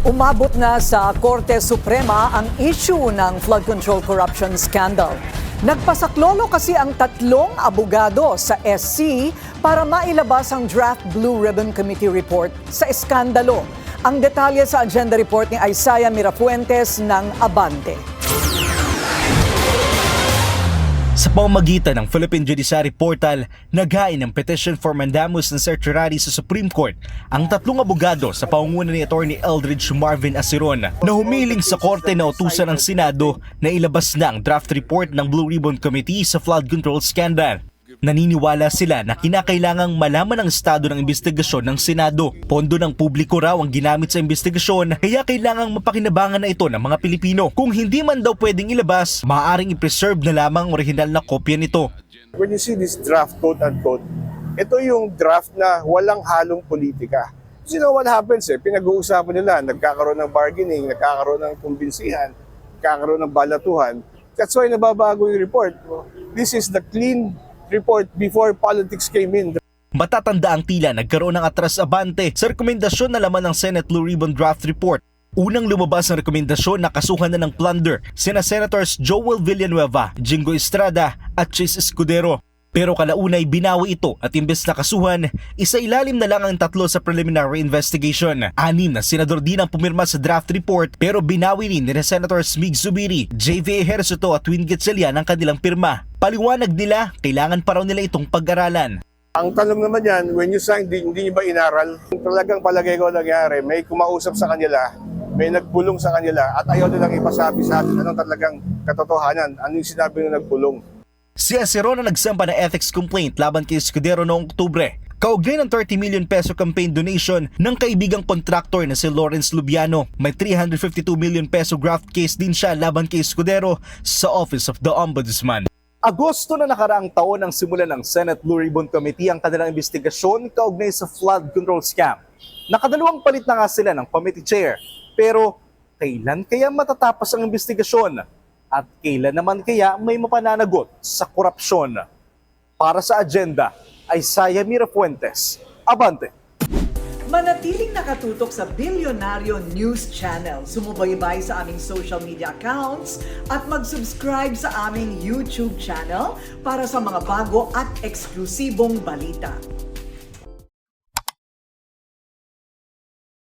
Umabot na sa Korte Suprema ang issue ng flood control corruption scandal. Nagpasaklolo kasi ang tatlong abogado sa SC para mailabas ang draft Blue Ribbon Committee report sa eskandalo. Ang detalye sa agenda report ni Isaiah Mirafuentes ng Abante. Sa pamamagitan ng Philippine Judiciary Portal, naghain ng petition for mandamus ng certiorari sa Supreme Court ang tatlong abogado sa pangunguna ni Attorney Eldridge Marvin Asiron na humiling sa korte na utusan ng Senado na ilabas na ang draft report ng Blue Ribbon Committee sa flood control scandal. Naniniwala sila na kinakailangang malaman ang estado ng investigasyon ng Senado. Pondo ng publiko raw ang ginamit sa investigasyon, kaya kailangang mapakinabangan na ito ng mga Pilipino. Kung hindi man daw pwedeng ilabas, maaaring i-preserve na lamang ang orihinal na kopya nito. When you see this draft, quote-unquote, ito yung draft na walang halong politika. You know what happens pinag-uusapan nila, nagkakaroon ng bargaining, nagkakaroon ng kumbinsihan, nagkakaroon ng balatuhan. That's why nababago yung report. This is the clean report before politics came in. Matatanda ang tila nagkaroon ng atras abante sa rekomendasyon na laman ng Senate Blue Ribbon Draft Report. Unang lumabas ang rekomendasyon na kasuhan na ng plunder sina Senators Joel Villanueva, Jingo Estrada at Chis Escudero. Pero kalaunay binawi ito at imbes na kasuhan, isailalim na lang ang tatlo sa preliminary investigation. 6 na senador din ang pumirma sa draft report pero binawi rin ni Senators Mig Zubiri, JV Ejercito at Win Gatchalian ang kanilang pirma. Paliwanag nila, kailangan pa raw nila itong pag-aralan. Ang tanong naman yan, when you sign, hindi nyo ba inaral? Talagang palagay ko nangyari, may kumausap sa kanila, may nagpulong sa kanila at ayaw nilang ipasabi sa atin anong talagang katotohanan, anong sinabi nung nagpulong. Si Asiron na nagsampa ng ethics complaint laban kay Escudero noong Oktubre. Kaugnay ng 30 million peso campaign donation ng kaibigang kontraktor na si Lawrence Lubiano. May 352 million peso graft case din siya laban kay Escudero sa Office of the Ombudsman. Agosto na nakaraang taon ang simula ng Senate Blue Ribbon Committee ang kanilang investigasyon kaugnay sa flood control scam. Nakadalawang palit na nga sila ng committee chair. Pero kailan kaya matatapos ang investigasyon? At kailan naman kaya may mapananagot sa korupsyon? Para sa agenda, Isaiah Mirafuentes, Abante. Manatiling nakatutok sa Bilyonaryo News Channel. Sumubaybay sa aming social media accounts at mag-subscribe sa aming YouTube channel para sa mga bago at eksklusibong balita.